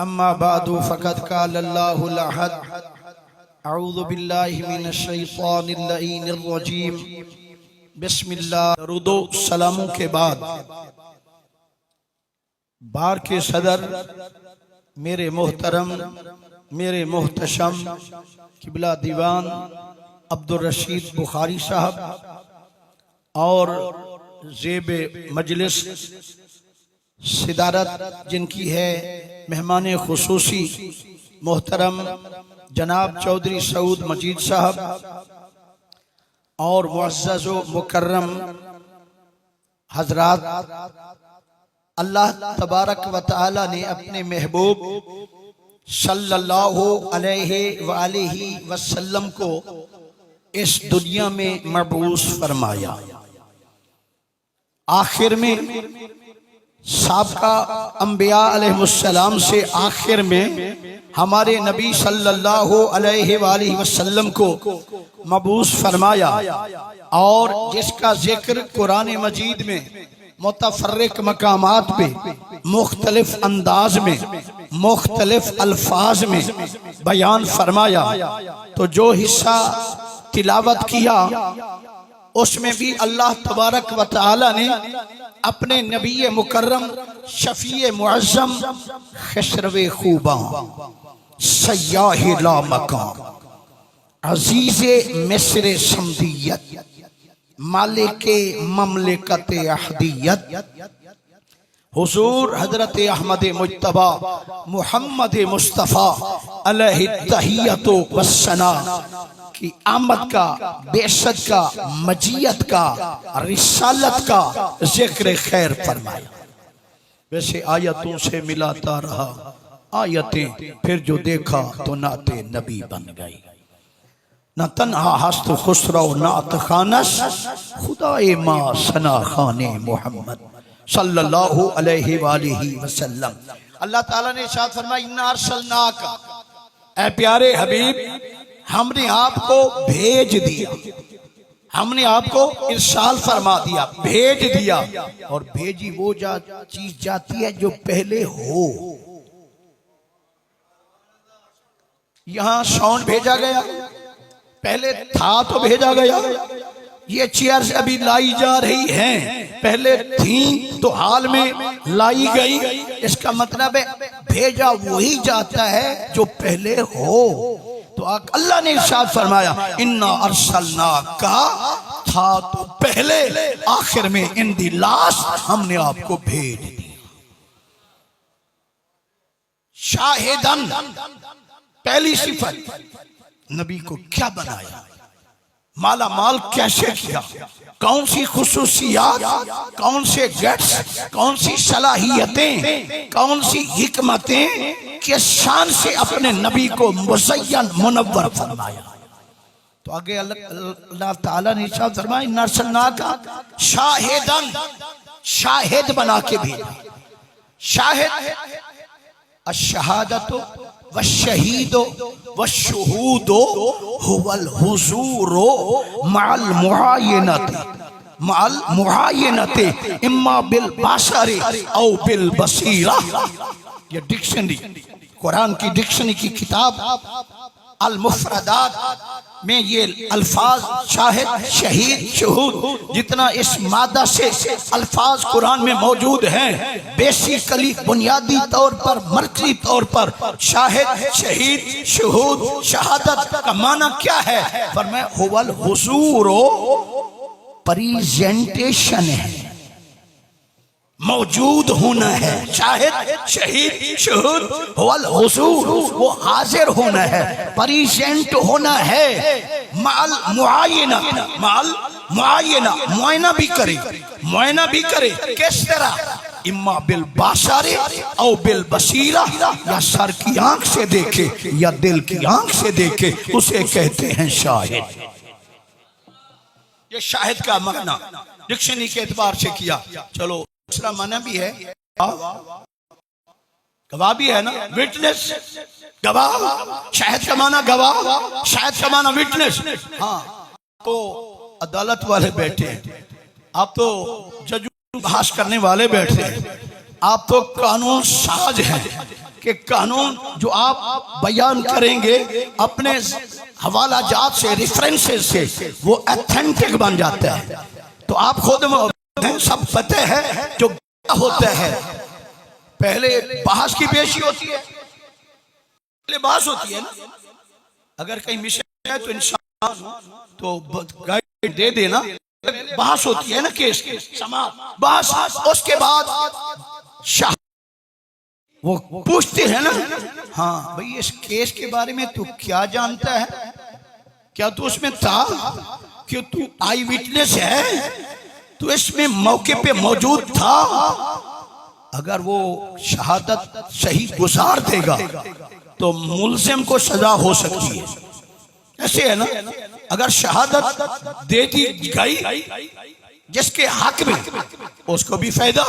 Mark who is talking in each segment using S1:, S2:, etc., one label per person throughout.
S1: اما بعد فقد قال اللہ الاحد اعوذ باللہ من الشیطان اللعین الرجیم بسم اللہ۔ درود و سلاموں کے بعد بار کے صدر میرے محترم میرے محتشم قبلہ دیوان عبدالرشید بخاری صاحب اور زیب مجلس صدارت جن کی ہے مہمان خصوصی محترم جناب چودھری سعود مجید صاحب اور معزز و مکرم حضرات، اللہ تبارک و تعالی نے اپنے محبوب صلی اللہ علیہ وآلہ وسلم کو اس دنیا میں مبعوث فرمایا۔ آخر میں سابقہ انبیاء علیہ السلام سے آخر میں ہمارے نبی صلی اللہ علیہ وآلہ وسلم کو مبعوث فرمایا، اور جس کا ذکر قرآن مجید میں متفرق مقامات پہ مختلف انداز میں مختلف الفاظ میں بیان فرمایا، تو جو حصہ تلاوت کیا اس میں بھی اللہ تبارک و تعالی نے اپنے نبی مکرم شفیع معظم خسرو خوباں سیاہ لا مکان عزیز مصر سمدیت مالک مملکت احدیت حضور حضرت احمد مجتبی محمد مصطفیٰ علیہ التحیت والثناء کی آمد کا، بعثت کا، مجیت کا، رسالت کا ذکر خیر فرمایا۔ ویسے آیتوں سے ملاتا رہا، آیتیں پھر جو دیکھا تو نعت نبی بن گئی۔ نہ تنہا ہست خسرو نعت خانس، خدائے ما ثنا خان محمد صلی اللہ علیہ وآلہ وسلم۔ اللہ تعالیٰ نے ارشاد فرمایا انا ارسلناک، اے پیارے حبیب ہم نے آپ کو بھیج دیا، ہم نے آپ کو ارسال فرما دیا، بھیج دیا۔ اور بھیجی وہ چیز جاتی ہے جو پہلے ہو۔ یہاں ساؤنڈ بھیجا گیا، پہلے تھا تو بھیجا گیا۔ یہ چیئرز ابھی لائی جا رہی ہیں، پہلے تھیں تو حال میں لائی گئی۔ اس کا مطلب ہے بھیجا وہی جاتا ہے جو پہلے ہو۔ تو اللہ نے ارشاد فرمایا انا ارسلناک، تھا تو پہلے، آخر میں ان دی لاسٹ ہم نے آپ کو بھیج دیا۔ شاہدن، پہلی صفت، نبی کو کیا بنایا، مالا مال کیسے کیا، کون سی خصوصیات، کون سے گٹس، کون سی صلاحیتیں، کون سی حکمتیں، کس شان سے اپنے نبی کو مزین منور فرمایا۔ تو آگے اللہ تعالیٰ نے ارشاد فرمایا انا ارسلناک شاہدن، شاہد بنا کے بھیجا۔ شاہد، الشہادت والشہید والشہود هو الحضور مع المعاینت، مع المعاینت اما بالبصر او بالبصیرہ۔ یہ ڈکشنری، قرآن کی ڈکشنری کی کتاب المفردات میں یہ الفاظ شاہد، شہید، شہود، جتنا اس مادہ سے الفاظ قرآن میں موجود ہیں، بیسیکلی بنیادی طور پر، مرکزی طور پر شاہد، شہید، شہود، شہادت کا معنی کیا ہے؟ فرمایا هو الحضور، پریزنٹیشن ہے، موجود ہونا ہے۔ شاہد، شہید، شہود، هو الحضور، وہ حاضر ہونا ہے، پریزنٹ ہونا ہے۔ مع المعاینہ، مع المعاینہ، معائنہ بھی کرے، معائنہ بھی کرے، کس طرح؟ اما بالبصر او بالبصیرہ، یا سر کی آنکھ سے دیکھے یا دل کی آنکھ سے دیکھے، اسے کہتے ہیں شاہد۔ یہ شاہد کا معنی ڈکشنری کے اعتبار سے کیا۔ چلو دوسرا معنی بھی ہے، گواہ بھی ہے نا، وٹنس، گواہ۔ شاہد کا معنی گواہ، شاہد کا معنی وٹنس۔ ہاں تو عدالت والے بیٹھے ہیں، آپ تو جج بحث کرنے والے بیٹھے ہیں، آپ تو قانون ساز ہیں، کہ قانون جو آپ بیان کریں گے اپنے حوالہ جات سے، ریفرنسز سے، وہ ایتھنٹک بن جاتا ہے. تو آپ خود سب پتہ ہے جو ہوتا ہے پہلے بحث کی پیشی ہوتی ہے، پہلے بحث ہوتی ہے نا. اگر کہیں مشن ہے تو انشاءاللہ تو گائیڈ دے دینا. بحث ہوتی ہے نا کیس کی سماعت بحث، اس کے بعد شاہ وہ پوچھتے ہیں نا، ہاں بھئی اس کیس کے بارے میں تو کیا جانتا ہے، کیا تو اس میں تھا، کہ تو آئی وٹنس ہے، تو اس میں موقع پہ موجود تھا. اگر وہ شہادت صحیح گزار دے گا تو ملزم کو سزا ہو سکتی ہے. ایسے ہے نا، اگر شہادت دے دی گئی جس کے حق میں اس کو بھی فائدہ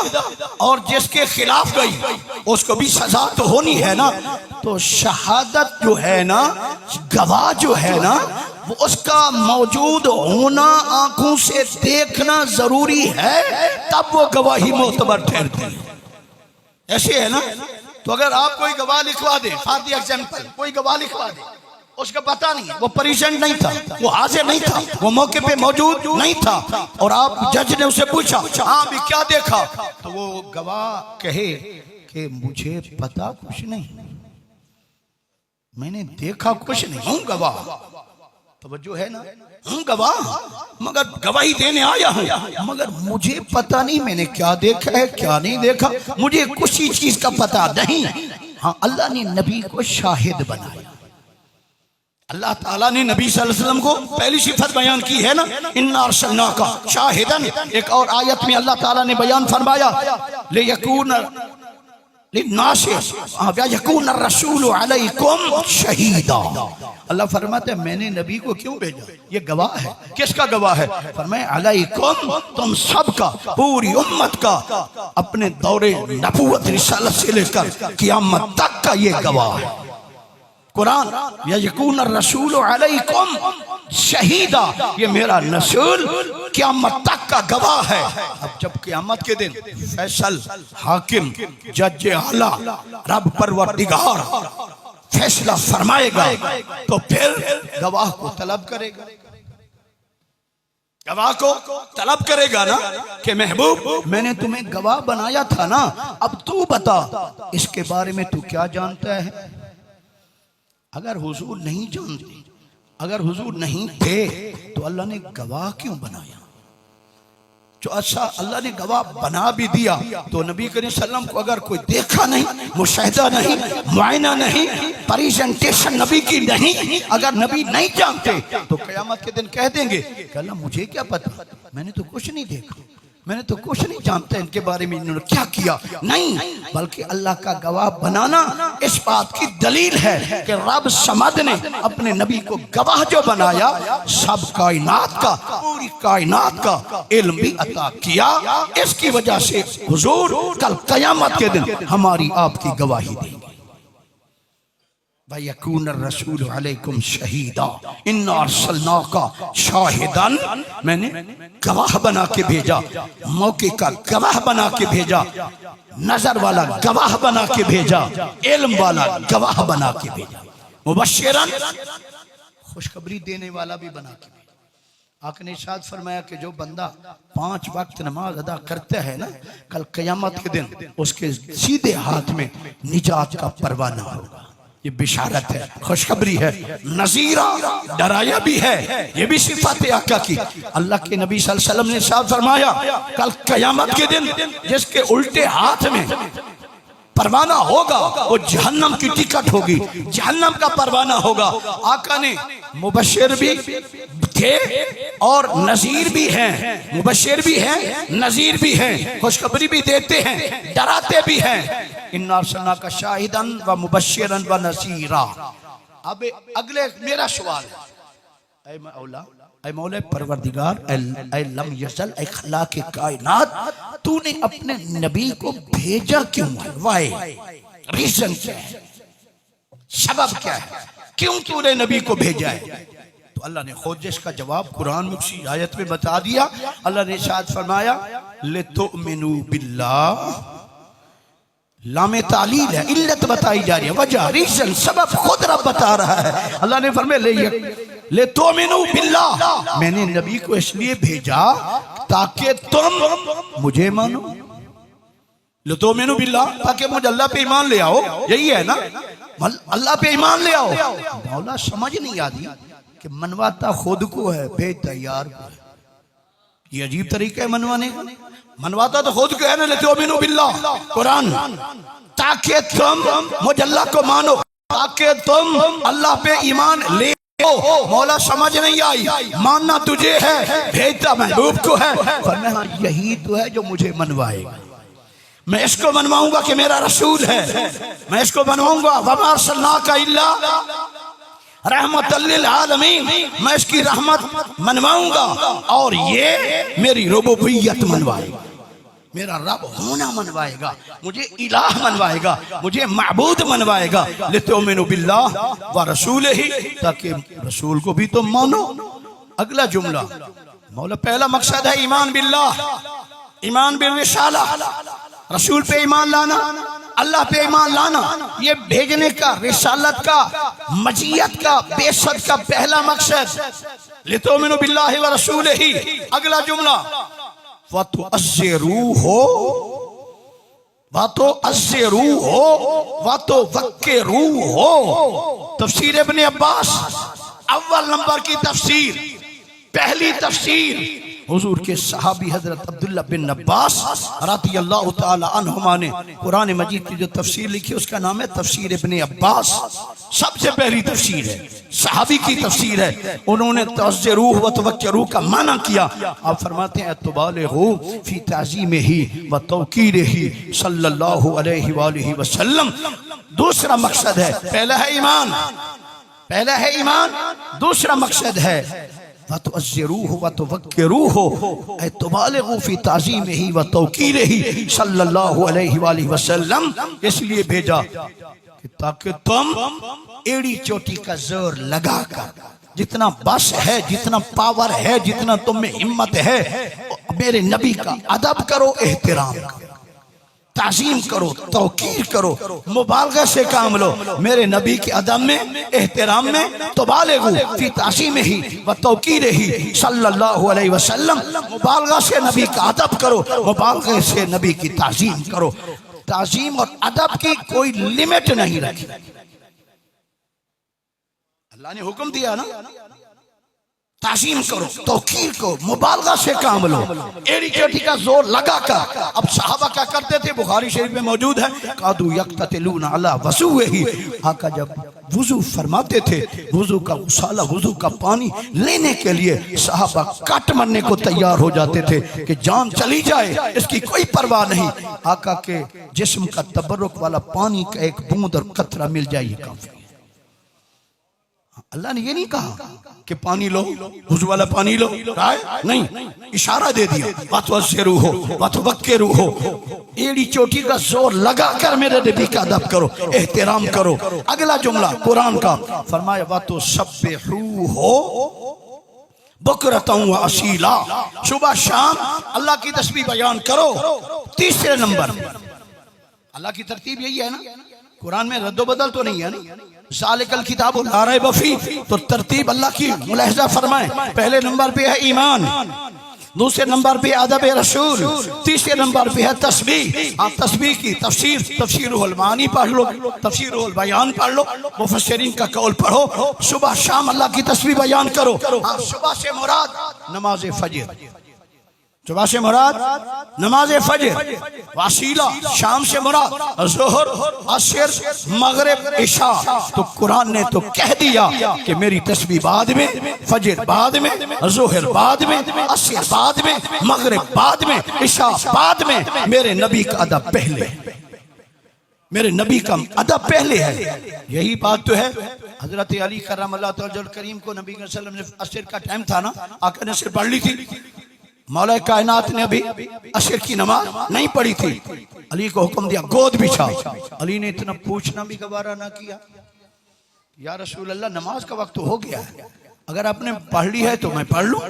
S1: اور جس کے خلاف گئی اس کو بھی سزا تو ہونی ہے نا. تو شہادت جو ہے نا، گواہ جو ہے نا، وہ اس کا موجود ہونا آنکھوں سے دیکھنا ضروری ہے، تب وہ گواہی معتبر ٹھہرتی ہے. ایسے ہے نا. تو اگر آپ کوئی گواہ لکھوا دیں، فار دی ایگزامپل کوئی گواہ لکھوا دیں، اس کا پتہ نہیں ہے، وہ پریزنٹ نہیں تھا، وہ حاضر نہیں تھا، وہ موقع پہ موجود نہیں تھا، اور آپ جج نے اسے پوچھا ہاں بھی کیا دیکھا، تو وہ گواہ کہے کہ مجھے پتہ کچھ نہیں، میں نے دیکھا کچھ نہیں، ہوں گواہ. توجہ ہے نا، ہوں گواہ، مگر گواہی دینے آیا ہوں، مگر مجھے پتہ نہیں میں نے کیا دیکھا ہے کیا نہیں دیکھا، مجھے کسی چیز کا پتہ نہیں. ہاں اللہ نے نبی کو شاہد بنایا. اللہ تعالیٰ نے نبی صلی اللہ علیہ وسلم کو پہلی صفت بیان کی ہے نا، اِنَّا أَرْسَلْنَاكَ شَاهِدًا. ایک اور آیت میں اللہ تعالیٰ نے بیان فرمایا لِيَكُونَ لِلنَّاسِ وَيَكُونَ الرَّسُولُ عَلَيْكُمْ شَهِيدًا. اللہ فرماتا ہے میں نے نبی کو کیوں بھیجا، یہ گواہ ہے. کس کا گواہ ہے؟ فرمایا علیکم، تم سب کا، پوری امت کا، اپنے دور نبوت رسالت سے لے کر قیامت تک کا یہ گواہ ہے. قرآن یکون الرسول علیکم شہیدہ، یہ میرا رسول قیامت تک کا گواہ ہے. اب جب قیامت کے دن فیصل، حاکم، جج اعلیٰ، رب پروردگار فیصلہ فرمائے گا تو پھر گواہ کو طلب کرے گا، گواہ کو طلب کرے گا نا کہ محبوب میں نے تمہیں گواہ بنایا تھا نا، اب تو بتا اس کے بارے میں تو کیا جانتا ہے. اگر حضور نہیں جانتے، اگر حضور نہیں تھے تو اللہ نے گواہ کیوں بنایا؟ جو اچھا اللہ نے گواہ بنا بھی دیا تو نبی کریم صلی اللہ علیہ وسلم کو اگر کوئی دیکھا نہیں، مشاہدہ نہیں، معائنہ نہیں، پریزنٹیشن نبی کی نہیں، اگر نبی نہیں جانتے تو قیامت کے دن کہہ دیں گے کہ اللہ مجھے کیا پتا، میں نے تو کچھ نہیں دیکھا، میں نے تو کچھ نہیں جانتا ان کے بارے میں انہوں نے کیا کیا. نہیں، بلکہ اللہ کا گواہ بنانا اس بات کی دلیل ہے کہ رب صمد نے اپنے نبی کو گواہ جو بنایا، سب کائنات کا، پوری کائنات کا علم بھی عطا کیا. اس کی وجہ سے حضور کل قیامت کے دن ہماری آپ کی گواہی دیں گے. وَيَكُونَ الرَّسُولُ عَلَيْكُمْ شَهِيدًا إِنَّا أَرْسَلْنَاكَ شَاهِدًا، میں نے گواہ بنا کے بھیجا، موقع کا گواہ بنا کے بھیجا، نظر والا گواہ بنا کے بھیجا، علم والا گواہ بنا کے بھیجا، مبشرن خوشخبری دینے والا بھی بنا کے بھیجا. آقا نے ارشاد فرمایا کہ جو بندہ 5 وقت نماز ادا کرتا ہے نا، کل قیامت کے دن اس کے سیدھے ہاتھ میں نجات کا پروانہ ہوگا. یہ بشارت ہے، خوشخبری ہے، نذیرہ، ڈرایا بھی ہے. یہ بھی صفات آقا کی. اللہ کے نبی صلی اللہ علیہ وسلم نے ارشاد فرمایا کل قیامت کے دن جس کے الٹے ہاتھ میں پروانہ ہوگا وہ جہنم کی ٹکٹ ہوگی، جہنم کا پروانہ ہوگا. آقا نے مبشر بھی تھے اور نذیر بھی ہیں، مبشر بھی ہیں، نذیر بھی ہیں، خوشخبری بھی دیتے ہیں، ڈراتے بھی ہیں. اِنَّا أَرْسَلْنَاكَ شَاهِدًا وَمُبَشِّرًا وَنَذِيرًا. اب اگلے میرا سوال ہے، اے مولا پروردگار، اے لم یزل، اے خلاق کائنات، تو نے اپنے نبی کو بھیجا کیوں ہے؟ وائی ریزن کیا ہے، سبب کیا ہے، کیوں تو نے نبی کو بھیجا ہے؟ تو اللہ نے خود جس کا جواب قرآن میں اسی آیت میں بتا دیا. اللہ نے ارشاد فرمایا لِتُؤْمِنُوا بِاللَّهِ لام تعلیل ہے، علت بتائی جا رہی ہے، وجہ ریزن سبب خود رب بتا رہا ہے۔ اللہ نے فرمایا لے تؤمنوا باللہ، میں نے نبی کو اس لیے بھیجا تاکہ تم مجھے مانو، لے تؤمنوا باللہ، تاکہ مجھے اللہ پہ ایمان لے آؤ، یہی ہے نا، اللہ پہ ایمان لے آؤ۔ مولا سمجھ نہیں آتی کہ منواتا خود کو ہے، بھیجتا یار کو ہے، یہ عجیب طریقہ ہے منوانے کا۔ منواتا تو خود کو ہے نا، لِتُؤْمِنُوا بِاللَّهِ قرآن، تاکہ تم مجھ اللہ کو مانو، تاکہ تم اللہ پہ ایمان لے آؤ۔ مولا سمجھ نہیں آئی، ماننا تجھے ہے، بھیجتا محبوب کو ہے، فرمایا یہی تو ہے جو مجھے منوائے گا۔ میں اس کو منواؤں گا کہ میرا رسول ہے، میں اس کو منواؤں گا وَمَا أَرْسَلْنَاكَ إِلَّا رحمت للعالمین، میں اس کی رحمت منواؤں گا، اور یہ میری ربوبیت منوائے گا، میرا رب ہونا منوائے گا، مجھے الہ منوائے گا، مجھے معبود منوائے گا۔ لِتُؤْمِنُوا بِاللَّهِ وَرَسُولِهِ، تاکہ رسول کو بھی تم مانو۔ اگلا جملہ مولا پہلا مقصد ہے ایمان باللہ، ایمان بالرسالہ، رسول پہ ایمان لانا، اللہ پہ ایمان لانا، یہ بھیجنے کا، رسالت کا، مجیت کا، بعثت کا پہلا مقصد۔ لِتُؤْمِنُوا بِاللَّهِ وَرَسُولِهِ، اگلا جملہ وَتُعَزِّرُوهُ وَتُوَقِّرُوهُ۔ تفسیر ابن عباس، اول نمبر کی تفسیر، پہلی تفسیر حضور کے صحابی حضرت عبداللہ بن عباس رضی اللہ تعالی عنہما نے قرآن مجید کی جو تفسیر لکھی اس کا نام ہے تفسیر ابن عباس، سب سے پہلی تفسیر ہے، صحابی کی تفسیر ہے۔ انہوں نے تعزروہ و توقروہ کا معنی کیا۔ آپ فرماتے ہیں تبالغوا فی تعظیمہ و توقیرہ صلی اللہ علیہ وآلہ وسلم۔ دوسرا مقصد ہے، پہلا ہے ایمان، پہلا ہے ایمان، دوسرا مقصد ہے وَتُعَزِّرُوهُ وَتُوَقِّرُوهُ، اے تبالغوا فی تعظیمہ و توقیرہ صلی اللہ علیہ وآلہ وسلم، اس لیے بھیجا کہ تاکہ تم ایڑی چوٹی کا زور لگا کر، جتنا بس ہے، جتنا پاور ہے، جتنا تم میں ہمت ہے، میرے نبی کا ادب کرو، احترام کرو، تعظیم کرو، توقیر کرو، مبالغہ سے کام لو، میرے نبی کے ادب میں، احترام میں، تبالغوا فی تعظیمہ و توقیرہ صلی اللہ علیہ وسلم، مبالغہ سے نبی کا ادب کرو، مبالغہ سے نبی کی تعظیم کرو۔ تعظیم اور ادب کی کوئی لیمٹ نہیں رکھی، اللہ نے حکم دیا نا، تعظیم کرو، توقیر کرو، مبالغہ سے کام لو، ایڑی چوٹی کا زور لگا کر۔ اب صحابہ کیا کرتے تھے، بخاری شریف میں موجود ہے، قَادُوا يَقْتَتِلُونَ عَلَىٰ وَضُوئِهِ، آقا جب وضو فرماتے تھے، وضو کا غسالہ، وضو کا پانی لینے کے لیے صحابہ کٹ مرنے کو تیار ہو جاتے تھے کہ جان چلی جائے، اس کی کوئی پرواہ نہیں، آقا کے جسم کا تبرک والا پانی کا ایک بوند اور قطرہ مل جائے یہ کافی۔ اللہ نے یہ نہیں کہا کہ پانی لو، وضو والا پانی لو، نہیں، اشارہ دے دیا وَتُعَزِّرُوهُ وَتُوَقِّرُوهُ، ایڑی چوٹی کا زور لگا کر میرے نبی کا ادب کرو، احترام کرو۔ اگلا جملہ قرآن کا فرمایا وَتُسَبِّحُوهُ بُکْرَةً وَأَصِیلًا، صبح شام اللہ کی تسبیح بیان کرو۔ تیسرے نمبر، اللہ کی ترتیب یہی ہے نا، قرآن میں رد و بدل تو نہیں ہے نا، ذالک الکتاب لا ریب فیہ، تو ترتیب اللہ کی ملاحظہ فرمائیں، پہلے نمبر پہ ہے ایمان، دوسرے نمبر پہ ادب رسول، تیسرے نمبر پہ ہے تسبیح۔ آپ تسبیح کی تفسیر، تفسیر المعانی پڑھ لو، تفسیر البیان پڑھ لو، مفسرین کا قول پڑھو، صبح شام اللہ کی تسبیح بیان کرو۔ صبح سے مراد نماز فجر، صبح سے مراد نماز فجر، وسیلہ شام سے مراد ظہر، عصر، مغرب، عشاء۔ تو قرآن نے تو کہہ دیا کہ میری تسبیح بعد میں، فجر بعد میں، ظہر بعد میں، عصر بعد میں، مغرب بعد میں، عشاء بعد میں، میرے نبی کا ادب پہلے، میرے نبی کا ادب پہلے ہے۔ یہی بات تو ہے، حضرت علی کرم اللہ تعالی الکریم کو نبی صلی اللہ علیہ وسلم نے عصر کا ٹائم تھا نا، آقا نے عصر پڑھ لی تھی، مولا کائنات نے ابھی عصر کی نماز نہیں پڑھی تھی، علی کو حکم دیا گود بچھا۔ علی نے اتنا پوچھنا بھی گوارا نہ کیا، یا رسول اللہ نماز کا وقت ہو گیا ہے، اگر آپ نے پڑھ لی ہے تو میں پڑھ لوں،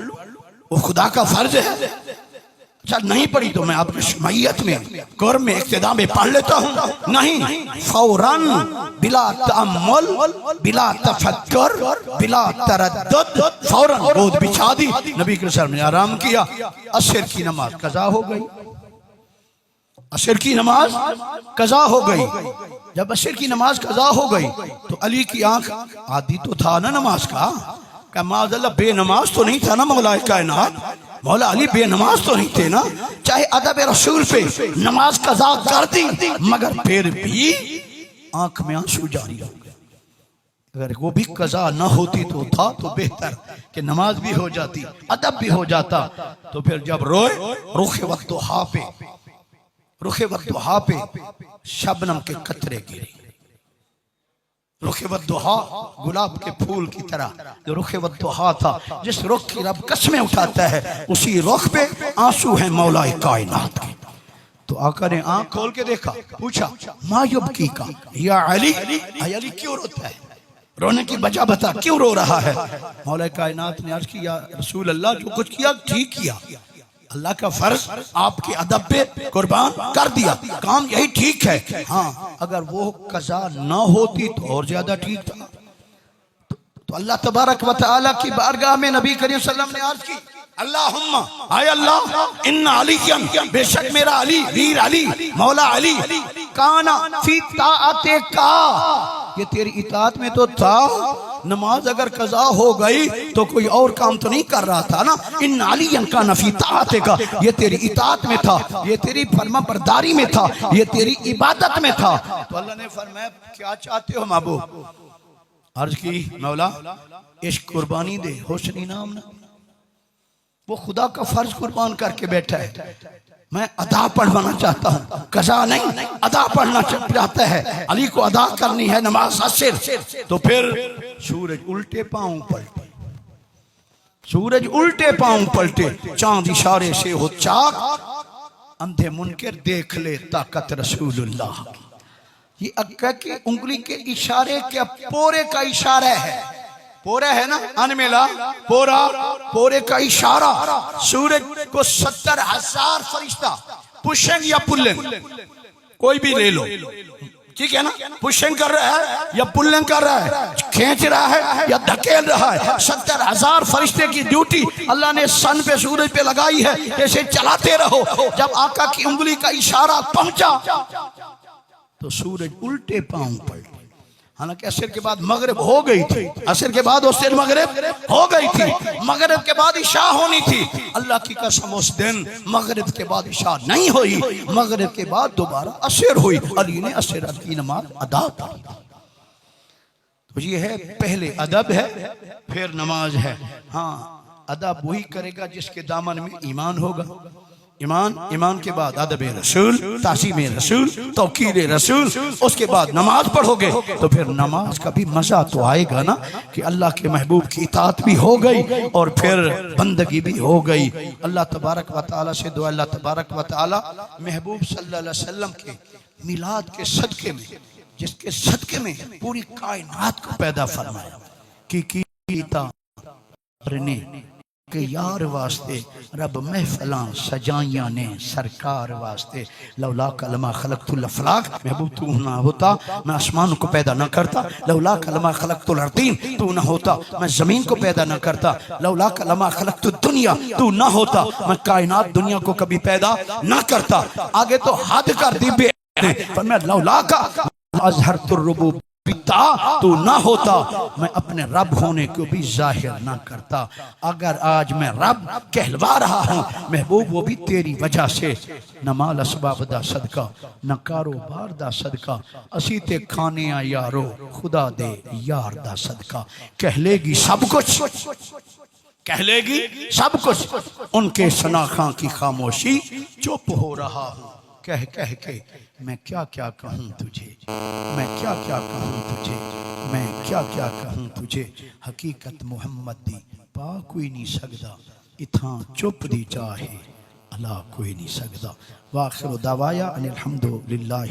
S1: وہ خدا کا فرض ہے۔ اچھا نہیں پڑھی تو میں آپ کی شمعیت میں قرب میں اقتداء میں پڑھ لیتا ہوں. نہیں، فوراً بلا تأمل، بلا تفکر، بلا تردد فوراً گود بچھا دی. نبی کے سر نے آرام کیا. عصر کی نماز قضا ہو گئی. عصر کی نماز قضا ہو گئی. جب عصر کی نماز قضا ہو گئی تو علی کی آنکھ، عادی تو تھا نا نماز کا، کہ معاذ اللہ بے نماز تو نہیں تھا نا مولا کائنات، مولا علی بے نماز تو نہیں تھے نا. چاہے ادب رسول پہ نماز قضا کر دی مگر پھر بھی آنکھ میں آنسو جاری ہو گئے. اگر وہ بھی قضا نہ ہوتی تو تھا تو بہتر کہ نماز بھی ہو جاتی، ادب بھی ہو جاتا. تو پھر جب روئے، رخ والضحیٰ پہ، رخ والضحیٰ پہ شبنم کے قطرے گرے. رخ والضحیٰ گلاب کے پھول کی طرح جو رخ والضحیٰ تھا، جس رخ کی رب قسمیں اٹھاتا ہے، اسی رخ پہ آنسو ہیں مولا کائنات کے. تو آقا نے آنکھ کھول کے دیکھا، پوچھا ما یبکی کا یا علی، اے علی کیوں روتا ہے؟ رونے کی وجہ بتا، کیوں رو رہا ہے؟ مولا کائنات نے عرض کیا رسول اللہ جو کچھ کیا ٹھیک کیا، اللہ کا فرض آپ کے ادب پہ قربان کر دیا، کام یہی ٹھیک ہے. ہاں اگر وہ قضا نہ ہوتی تو اور زیادہ ٹھیک تھا. تو اللہ تبارک و تعالیٰ کی بارگاہ میں نبی کریم صلی اللہ علیہ وسلم نے عرض کی اللہم، اے اللہ، ان علی، بے شک میرا علی، ویر علی، مولا علی، کانا فی طاعت کا، یہ تیری اطاعت میں تو تھا. نماز اگر قضا ہو گئی تو کوئی اور کام تو نہیں کر رہا تھا نا. ان علی کانا فی طاعت کا، یہ تیری اطاعت میں تھا، یہ تیری فرما برداری میں تھا، یہ تیری عبادت میں تھا. تو اللہ نے فرمایا کیا چاہتے ہو محبوب؟ عرض کی مولا عشق قربانی دے، حسن انعام نہ. وہ خدا کا فرض قربان کر کے بیٹھا ہے، میں ادا پڑھوانا چاہتا ہوں، قضا نہیں ادا پڑھنا چاہتا ہے. علی کو ادا کرنی ہے نماز عصر. تو پھر سورج الٹے پاؤں پلٹے، سورج الٹے پاؤں پلٹے، چاند اشارے سے ہو چاک، اندھے منکر دیکھ لے طاقت رسول اللہ. یہ اکا کی انگلی کے اشارے کے پورے کا اشارہ ہے، پورا ہے نا ان ملا پورا، پورے کا اشارہ. سورج کو 70,000 فرشتہ پشنگ یا پلنگ کوئی بھی لے لو، ٹھیک ہے نا، پشنگ کر رہا ہے یا پلنگ کر رہا ہے، کھینچ رہا ہے یا دھکیل رہا ہے. 70,000 فرشتے کی ڈیوٹی اللہ نے سن پہ سورج پہ لگائی ہے، جیسے چلاتے رہو. جب آقا کی انگلی کا اشارہ پہنچا تو سورج الٹے پاؤں پلٹے. حالانکہ عصر کے بعد مغرب ہو گئی تھی، عصر کے بعد اس دن مغرب ہو گئی تھی، مغرب کے بعد عشاء ہونی تھی. اللہ کی قسم اس دن مغرب کے بعد عشاء نہیں ہوئی، مغرب کے بعد دوبارہ عصر ہوئی. علی نے عصر کی نماز ادا پڑھی. تو یہ ہے پہلے ادب ہے پھر نماز ہے. ہاں ادب وہی کرے گا جس کے دامن میں ایمان ہوگا. ایمان کے بعد ادب رسول، تعظیم رسول، توقیر رسول، اس کے بعد نماز پڑھو گے تو پھر نماز کا بھی مزہ تو آئے گا نا کہ اللہ کے محبوب کی اطاعت بھی ہو گئی اور پھر بندگی بھی ہو گئی. اللہ تبارک و تعالیٰ سے دعا، اللہ تبارک و تعالیٰ محبوب صلی اللہ علیہ وسلم کے میلاد کے صدقے میں، جس کے صدقے میں پوری کائنات کو پیدا فرمایا کی نے کہ یار واسطے رب محفلاں سجائیاں نے سرکار واسطے. لولا کلمہ خلقت الافلاق، محبوب تو نہ ہوتا میں آسمان کو پیدا نہ کرتا. لولا کلمہ خلقت الارضین، تو نہ ہوتا میں زمین کو پیدا نہ کرتا. لولا کلمہ خلقت الدنیا، تو نہ ہوتا میں کائنات دنیا کو کبھی پیدا نہ کرتا. آگے تو حد کر دی بے فرمایا لولا کا اظہرت الربوب، تو نہ ہوتا میں اپنے رب ہونے کو بھی ظاہر نہ کرتا. اگر آج میں رب کہلوا رہا ہوں محبوب وہ بھی تیری وجہ سے. نہ مال اسباب دا صدقہ، نہ کاروبار دا صدقہ، اسی تے کھانے یارو خدا دے یار دا صدقہ. کہہ لے گی سب کچھ، کہہ لے گی سب کچھ، ان کے شناخاں کی خاموشی چپ ہو رہا ہوں. کہہ کہہ کے میں کیا کیا کہوں تجھے، میں کیا کیا کہوں تجھے، میں کیا کیا کہوں تجھے. حقیقت محمد دی پا کوئی نہیں سکدا، اتھاں چپ دی چاہے اللہ کوئی نہیں سکدا. وآخر دعوایا ان الحمدللہ.